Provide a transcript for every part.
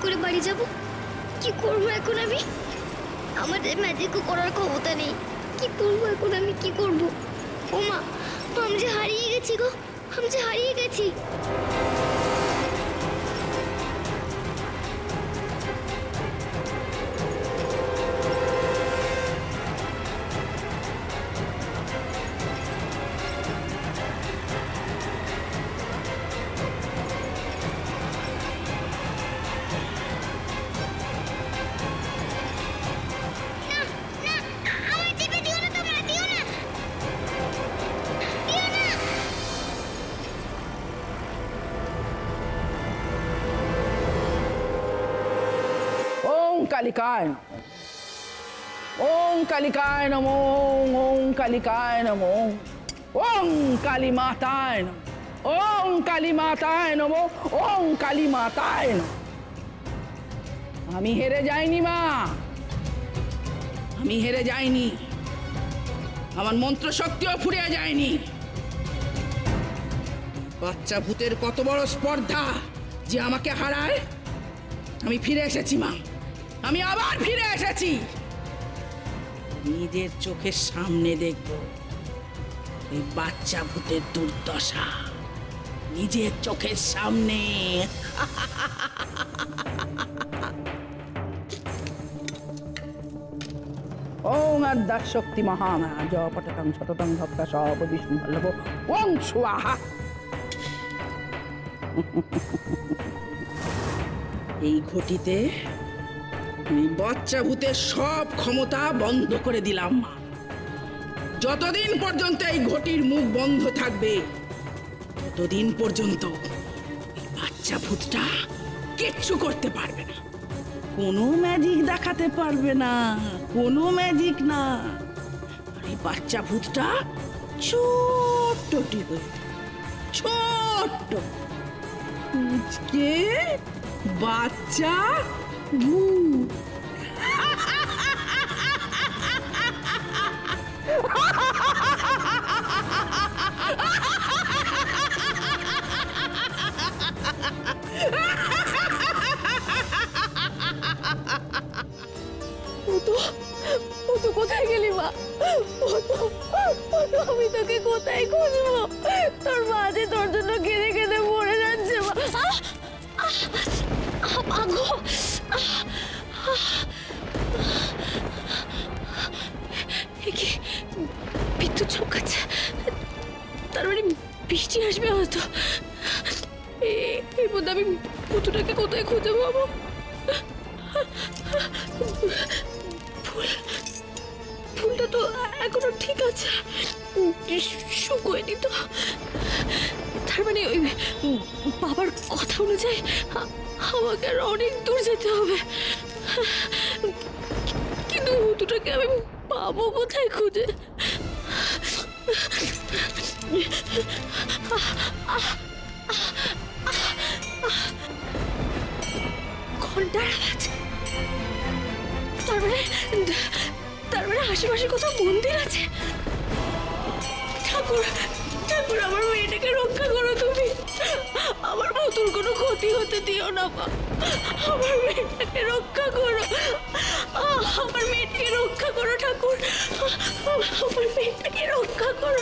করে বাড়ি যাব? কি করবো এখন আমি? আমাদের ম্যাজিকও করার ক্ষমতা নেই। কি করবো এখন আমি? কি করবো? ও মা, আমি যে হারিয়ে গেছি গো, আমি যে হারিয়ে গেছি। कालिकाय ओम कालिकाय नमो ओम कालिकाय नमो ओम काली माताय नमो ओम काली माताय नमो ओम काली माताय नमो। আমি হেরে যাইনি মা, আমি হেরে যাইনি। আমার মন্ত্র শক্তিও ফুরিয়ে যায়নি। বাচ্চা ভূতের কত বড় স্পর্ধা যে আমাকে হারায়। আমি ফিরে এসেছি মা, আমি আবার ফিরে এসেছি। নিজের চোখের সামনে দেখব এই বাচ্চা ভূতের দুর্দশা, নিজের চোখের সামনে। ওম আদ্যাৎ শক্তি মহামায়া জ পটকং শততং ভক্তা সব বিষ্ণু বল্লভ ওং স্বাহা। এই ঘটিতে বাচ্চা ভূতের সব ক্ষমতা বন্ধ করে দিলাম। যতদিন পর্যন্ত এই ঘটির মুখ বন্ধ থাকবে ততদিন পর্যন্ত এই বাচ্চা ভূতটা কিচ্ছু করতে পারবে না, কোনো ম্যাজিক দেখাতে পারবে না, কোনো ম্যাজিক না। আর এই বাচ্চা ভূতটা ছোট্ট টিপে, ছোট্ট বাচ্চা ভূত। কোথায় গেলি মা? আমি তোকে কোথায় খুঁজবো? তোর মা যে তোর জন্য কেঁদে কেঁদে মরে যাচ্ছে মা। বিদ্যুৎ চমকাচ্ছে, তার মানে বৃষ্টি আসবে হয়তো। এর মধ্যে আমি পুতুটাকে কোথায় খুঁজে পাবো? ফুলটা তো এখনো ঠিক আছে, শুকোয়নি তো। তার মানে ওই বাবার কথা অনুযায়ী আমাকে আর অনেক দূর যেতে হবে। কিন্তু দুটোকে আমি পাবো কোথায় খুঁজে? ঘন্টার আওয়াজ। তার মানে আশেপাশে কোথাও মন্দির আছে। ঠাকুর, ঠাকুর, আমার মেয়েটাকে রক্ষা করো তুমি। আমার মতুর কোনো ক্ষতি হতে দিও না মা। আমার মেয়েটাকে রক্ষা করো, আমার মেয়েটাকে রক্ষা করো ঠাকুর, আমার মেয়েটাকে রক্ষা করো।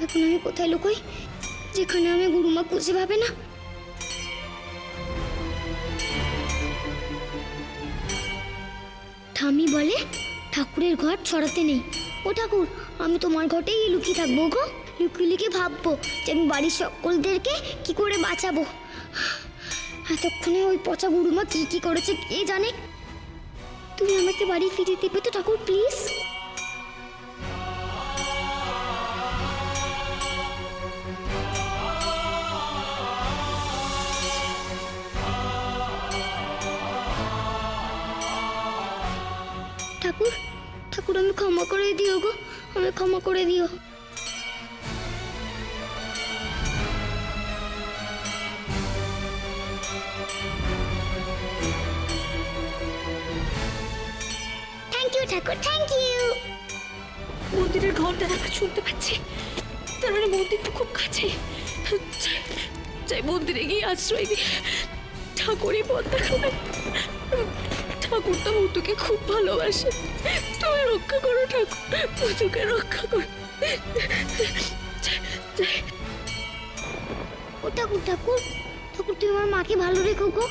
এখন আমি কোথায় লুকোই যেখানে আমি গুরুমা খুঁজে পাবে না? ঠামি বলে ঠাকুরের ঘর ছড়াতে নেই। ও ঠাকুর, আমি তোমার ঘরেই লুকিয়ে থাকবো গো। লুকিয়ে লুকিয়ে ভাববো যে আমি বাড়ির সকলদেরকে কি করে বাঁচাবো। এতক্ষণে ওই পচা গুরুমা কি কি করেছে কে জানে। তুমি আমাকে বাড়ি ফিরিয়ে দেবে তো ঠাকুর, প্লিজ? ঠাকুর, ঠাকুর, আমি ক্ষমা করে দিও গো, আমি ক্ষমা করে দিও। থ্যাংক ইউ ঠাকুর, থ্যাংক ইউ। মন্দিরের ঘন্টা দেখা শুনতে পাচ্ছি, তার তার মানে মন্দির তো খুব কাছে। যাই মন্দিরে গিয়ে আশ্রয় দিই, ঠাকুরই পথ দেখাবে। ঠাকুর তো ভূতুকে খুব ভালোবাসে, তুমি রক্ষা করো ঠাকুর, ভূতুকে রক্ষা করো। ও ঠাকুর ঠাকুর ঠাকুর, তুমি আমার মাকে ভালো রেখো গো,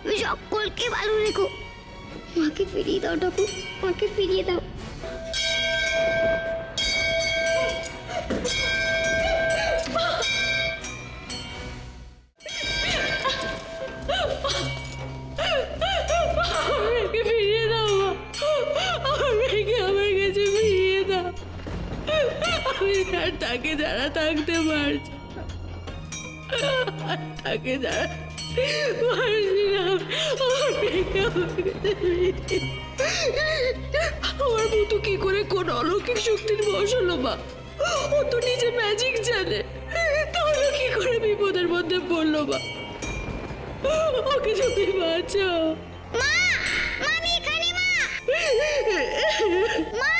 তুমি সকলকে ভালো রেখো। মাকে ফিরিয়ে দাও ঠাকুর, মাকে ফিরিয়ে দাও। আমাকে ফিরিয়ে দাও মা, আমাকে আমার কাছে ফিরিয়ে দাও। আমি আর তাকে যারা থাকতে পারছি, তাকে যারা পারছি না, আমার মতো কি করে কোন অলৌকিক শক্তির বশ হলো মা? ও তো নিজে ম্যাজিক জানে, তাহলে কি করে বিপদের মধ্যে পড়লো মা? ওকে তুমি বাঁচাও মা, মা আমি এখানে মা। মা,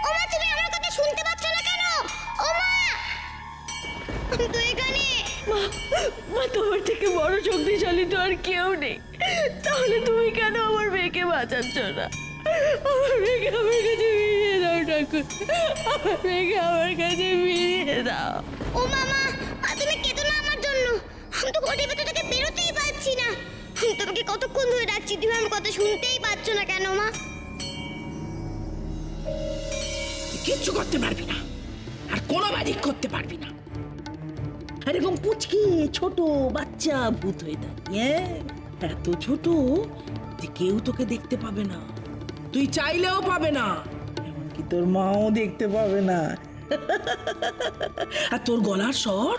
ও মা তুমি আমার কথা শুনতে পাচ্ছ না কেন? ও মা, আমি তো এখানে। মা, মা তোমার থেকে বড় শক্তিশালী তো আর কেউ নেই, তাহলে তুমি কেন আমার মেয়েকে বাঁচাচ্ছ না? আমার মেয়েকে আমার কাছে ফিরিয়ে দাও ঠাকুর, আমার মেয়েকে আমার কাছে ফিরিয়ে দাও। ও মামা, তুমি কেঁদো না আমার জন্য, আমি তো ঘরের ভেতর থেকে বেরোতেই পারছি না। আমি তোমাকে কতক্ষণ ধরে ডাকছি, তুমি আমার কথা শুনতেই পাচ্ছ না কেন মা? কিচ্ছু করতে পারবি না, আর কোনো ম্যাজিক করতে পারবি না। এরকম পুচকি ছোট বাচ্চা ভূত হয়ে দাঁড়িয়ে, এত ছোট যে কেউ তোকে দেখতে পাবে না, তুই চাইলেও পাবে না, এমনকি তোর মাও দেখতে পাবে না। আর তোর গলার স্বর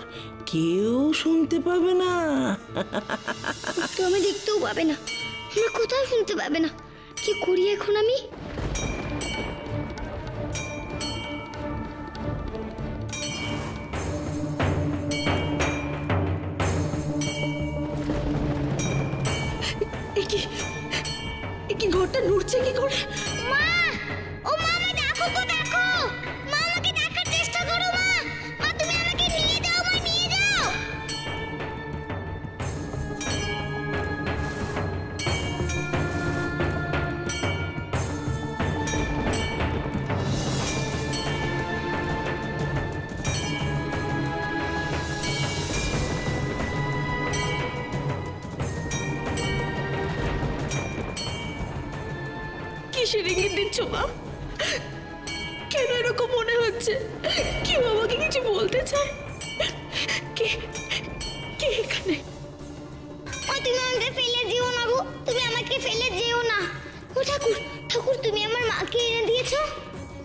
কেউ শুনতে পাবে না। তো আমি দেখতেও পাবে না, আমার কোথাও শুনতে পাবে না। কি করি এখন আমি? কি ঘরটা নড়ছে কি করে? মা, ও মা আমাকে দেখো গো, দেখো মা, আমাকে দেখার চেষ্টা করো মা। মা তুমি আমাকে নিয়ে যাও মা, নিয়ে যাও। কিসের ইঙ্গিত দিচ্ছ মা? কেন এরকম মনে হচ্ছে কেউ আমাকে কিছু বলতে চায়? কে কে এখানে? মা তুমি আমাকে ফেলে যেও না গো, তুমি আমাকে ফেলে যেও না। ও ঠাকুর ঠাকুর, তুমি আমার মাকে এনে দিয়েছো,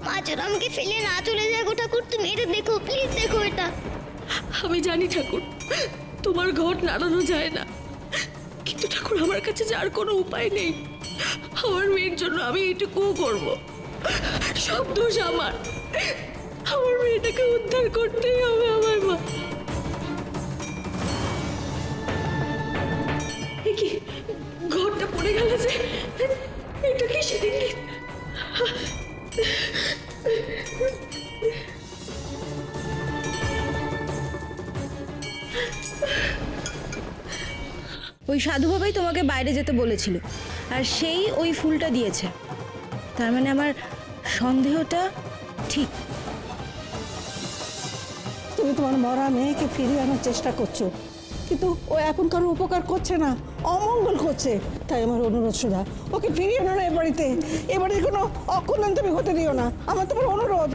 মা যেন আমাকে ফেলে না চলে যায় গো ঠাকুর। তুমি এটা দেখো, প্লিজ দেখো এটা। আমি জানি ঠাকুর, তোমার ঘট নাড়ানো যায় না, কিন্তু ঠাকুর আমার কাছে যার কোনো উপায় নেই। আমার মেয়ের জন্য আমি এইটুকুও করব, সব দোষ আমার। আমার মেয়েটাকে উদ্ধার করতেই হবে আমার মা। কি ঘরটা পড়ে গেল যে, এটা কি সেদিন? ওই সাধু বাবাই তোমাকে বাইরে যেতে বলেছিল, আর সেই ওই ফুলটা দিয়েছে। তার মানে আমার সন্দেহটা ঠিক। তুমি তোমার মরা মেয়েকে ফিরিয়ে আনার চেষ্টা করছো, কিন্তু ও এখন কারো উপকার করছে না, অমঙ্গল করছে। তাই আমার অনুরোধ সুধা, ওকে ফিরিয়ে আনো না এ বাড়িতে। এ বাড়ির কোনো অকল্যাণ তুমি হতে দিও না, আমার তোমার অনুরোধ।